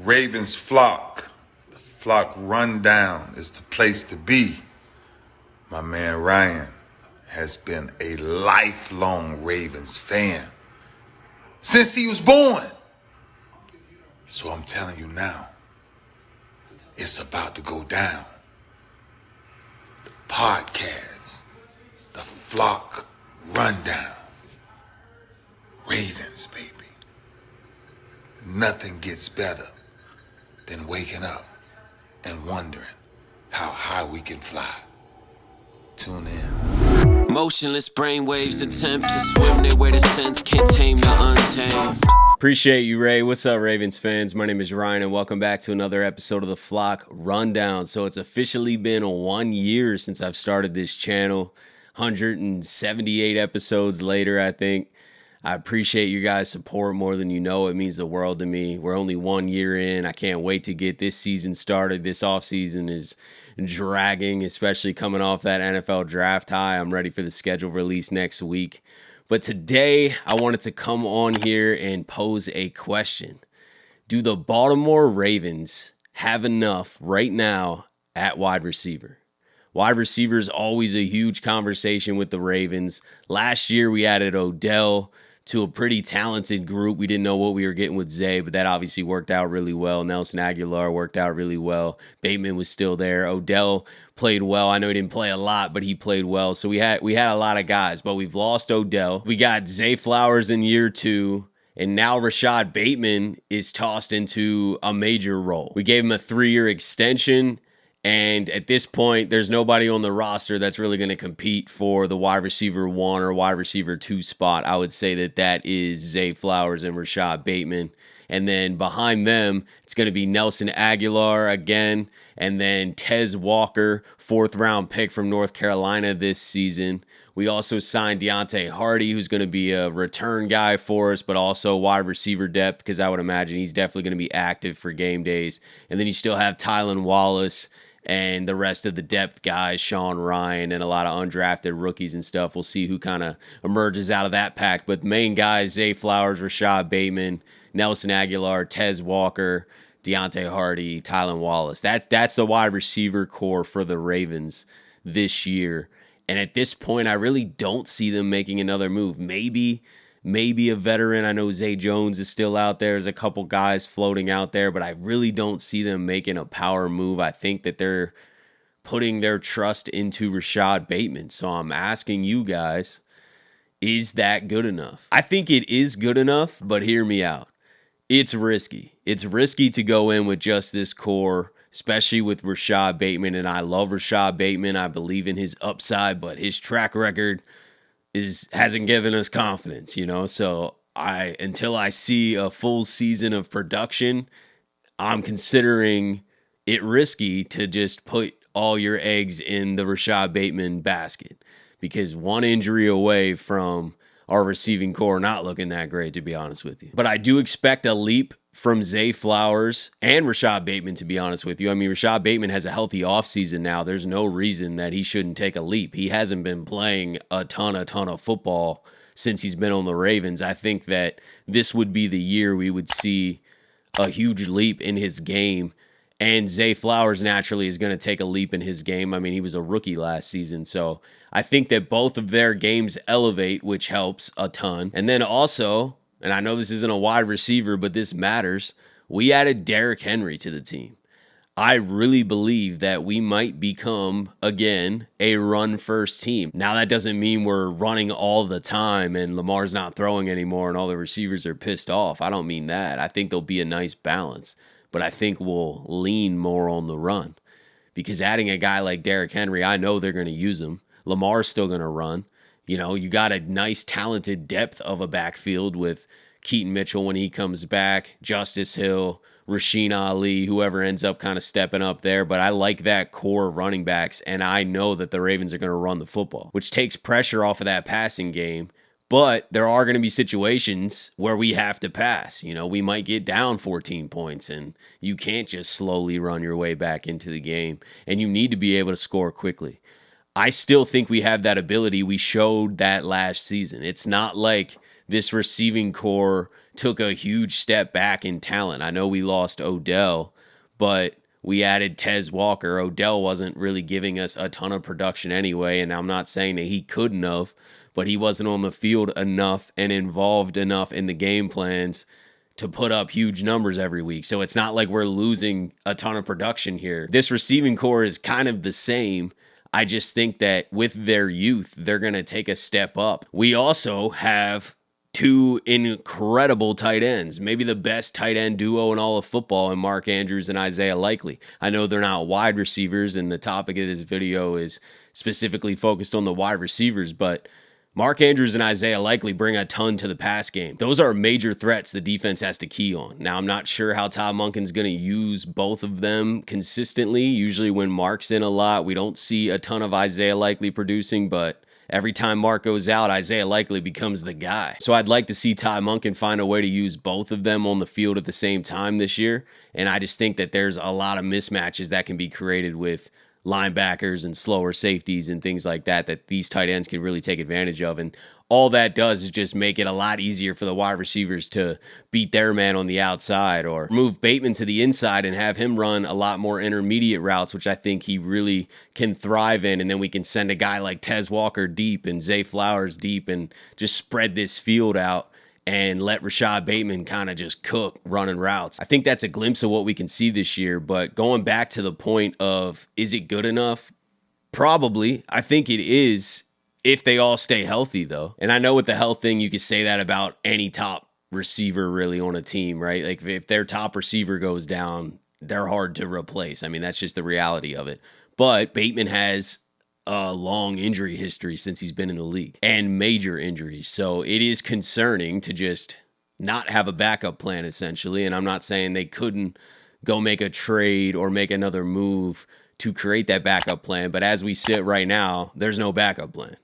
Ravens flock. The flock rundown is the place to be. My man Ryan has been a lifelong Ravens fan since he was born. So I'm telling you now, it's about to go down. The podcast, the flock rundown. Ravens, baby. Nothing gets better than waking up and wondering how high we can fly. Tune in. Motionless brainwaves attempt to swim their way to sense, can't tame the untamed. Appreciate you, Ray. What's up, Ravens fans? My name is Ryan, and welcome back to another episode of the Flock Rundown. So it's officially been 1 year since I've started this channel. 178 episodes later, I think. I appreciate you guys' support more than you know. It means the world to me. We're only 1 year in. I can't wait to get this season started. This offseason is dragging, especially coming off that NFL draft high. I'm ready for the schedule release next week. But today, I wanted to come on here and pose a question. Do the Baltimore Ravens have enough right now at wide receiver? Wide receiver is always a huge conversation with the Ravens. Last year, we added Odell to a pretty talented group. We didn't know what we were getting with Zay, but that obviously worked out really well. Nelson Aguilar worked out really well. Bateman was still there. Odell played well. I know he didn't play a lot, but he played well. So we had a lot of guys, but we've lost Odell. We got Zay Flowers in year 2. And now Rashod Bateman is tossed into a major role. We gave him a 3-year extension. And at this point, there's nobody on the roster that's really going to compete for the wide receiver 1 or wide receiver 2 spot. I would say that is Zay Flowers and Rashod Bateman. And then behind them, it's going to be Nelson Aguilar again. And then Tez Walker, 4th-round pick from North Carolina this season. We also signed Deontay Hardy, who's going to be a return guy for us, but also wide receiver depth, because I would imagine he's definitely going to be active for game days. And then you still have Tylan Wallace and the rest of the depth guys, Sean Ryan, and a lot of undrafted rookies and stuff. We'll see who kind of emerges out of that pack. But main guys, Zay Flowers, Rashod Bateman, Nelson Aguilar, Tez Walker, Deontay Hardy, Tylan Wallace. That's the wide receiver core for the Ravens this year. And at this point, I really don't see them making another move. Maybe a veteran. I know Zay Jones is still out there. There's a couple guys floating out there, but I really don't see them making a power move. I think that they're putting their trust into Rashod Bateman. So I'm asking you guys, is that good enough? I think it is good enough, but hear me out. It's risky. It's risky to go in with just this core, especially with Rashod Bateman. And I love Rashod Bateman. I believe in his upside, but his track record hasn't given us confidence, So until I see a full season of production, I'm considering it risky to just put all your eggs in the Rashod Bateman basket, because one injury away from our receiving core not looking that great, to be honest with you. But I do expect a leap from Zay Flowers and Rashod Bateman, to be honest with you. I mean, Rashod Bateman has a healthy offseason now. There's no reason that he shouldn't take a leap. He hasn't been playing a ton of football since he's been on the Ravens. I think that this would be the year we would see a huge leap in his game. And Zay Flowers naturally is going to take a leap in his game. I mean, he was a rookie last season. So I think that both of their games elevate, which helps a ton. And then also, and I know this isn't a wide receiver, but this matters, we added Derrick Henry to the team. I really believe that we might become, again, a run-first team. Now, that doesn't mean we're running all the time and Lamar's not throwing anymore and all the receivers are pissed off. I don't mean that. I think there'll be a nice balance, but I think we'll lean more on the run, because adding a guy like Derrick Henry, I know they're going to use him. Lamar's still going to run. You got a nice, talented depth of a backfield with Keaton Mitchell when he comes back, Justice Hill, Rasheen Ali, whoever ends up kind of stepping up there. But I like that core of running backs, and I know that the Ravens are going to run the football, which takes pressure off of that passing game. But there are going to be situations where we have to pass. We might get down 14 points, and you can't just slowly run your way back into the game, and you need to be able to score quickly. I still think we have that ability. We showed that last season. It's not like this receiving core took a huge step back in talent. I know we lost Odell, but we added Tez Walker. Odell wasn't really giving us a ton of production anyway, and I'm not saying that he couldn't have, but he wasn't on the field enough and involved enough in the game plans to put up huge numbers every week. So it's not like we're losing a ton of production here. This receiving core is kind of the same. I just think that with their youth, they're going to take a step up. We also have two incredible tight ends, maybe the best tight end duo in all of football, in Mark Andrews and Isaiah Likely. I know they're not wide receivers, and the topic of this video is specifically focused on the wide receivers, but Mark Andrews and Isaiah Likely bring a ton to the pass game. Those are major threats the defense has to key on. Now, I'm not sure how Todd Monken's going to use both of them consistently. Usually when Mark's in a lot, we don't see a ton of Isaiah Likely producing, but every time Mark goes out, Isaiah Likely becomes the guy. So I'd like to see Todd Monken find a way to use both of them on the field at the same time this year. And I just think that there's a lot of mismatches that can be created with linebackers and slower safeties and things like that these tight ends can really take advantage of. And all that does is just make it a lot easier for the wide receivers to beat their man on the outside, or move Bateman to the inside and have him run a lot more intermediate routes, which I think he really can thrive in. And then we can send a guy like Tez Walker deep and Zay Flowers deep and just spread this field out and let Rashod Bateman kind of just cook running routes. I think that's a glimpse of what we can see this year. But going back to the point of, is it good enough? Probably. I think it is if they all stay healthy, though. And I know with the health thing, you could say that about any top receiver really on a team, right? Like if their top receiver goes down, they're hard to replace. I mean, that's just the reality of it. But Bateman has a long injury history since he's been in the league, and major injuries. So it is concerning to just not have a backup plan, essentially. And I'm not saying they couldn't go make a trade or make another move to create that backup plan. But as we sit right now, there's no backup plan.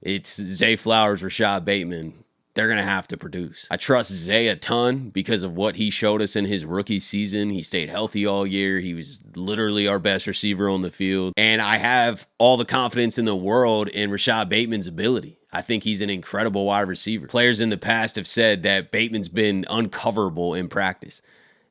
It's Zay Flowers, Rashod Bateman. They're going to have to produce. I trust Zay a ton because of what he showed us in his rookie season. He stayed healthy all year. He was literally our best receiver on the field. And I have all the confidence in the world in Rashod Bateman's ability. I think he's an incredible wide receiver. Players in the past have said that Bateman's been uncoverable in practice.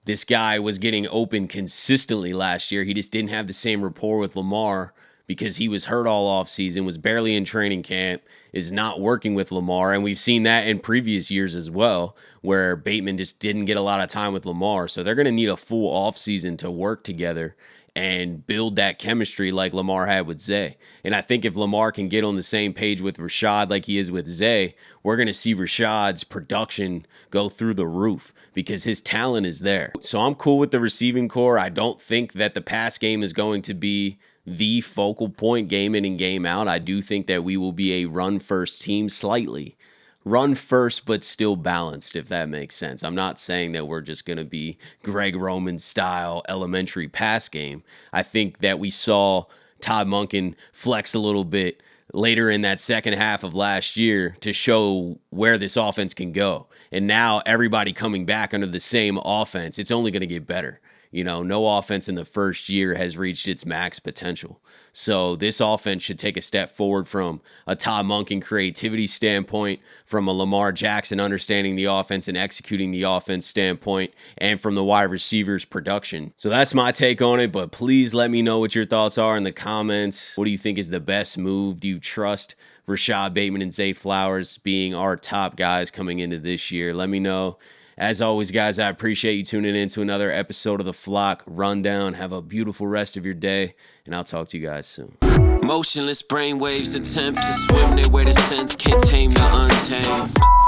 This guy was getting open consistently last year. He just didn't have the same rapport with Lamar because he was hurt all offseason, was barely in training camp, is not working with Lamar. And we've seen that in previous years as well, where Bateman just didn't get a lot of time with Lamar. So they're going to need a full offseason to work together and build that chemistry like Lamar had with Zay. And I think if Lamar can get on the same page with Rashod like he is with Zay, we're going to see Rashod's production go through the roof because his talent is there. So I'm cool with the receiving core. I don't think that the pass game is going to be the focal point game in and game out. I do think that we will be a run-first team slightly. Run first, but still balanced, if that makes sense. I'm not saying that we're just going to be Greg Roman style elementary pass game. I think that we saw Todd Monken flex a little bit later in that second half of last year to show where this offense can go. And now everybody coming back under the same offense, it's only going to get better. You know, no offense in the first year has reached its max potential. So this offense should take a step forward from a Todd Monken creativity standpoint, from a Lamar Jackson understanding the offense and executing the offense standpoint, and from the wide receivers production. So that's my take on it, but please let me know what your thoughts are in the comments. What do you think is the best move? Do you trust Rashod Bateman and Zay Flowers being our top guys coming into this year? Let me know. As always, guys, I appreciate you tuning in to another episode of the Flock Rundown. Have a beautiful rest of your day, and I'll talk to you guys soon. Motionless brainwaves attempt to swim there where the sense can't tame the untamed.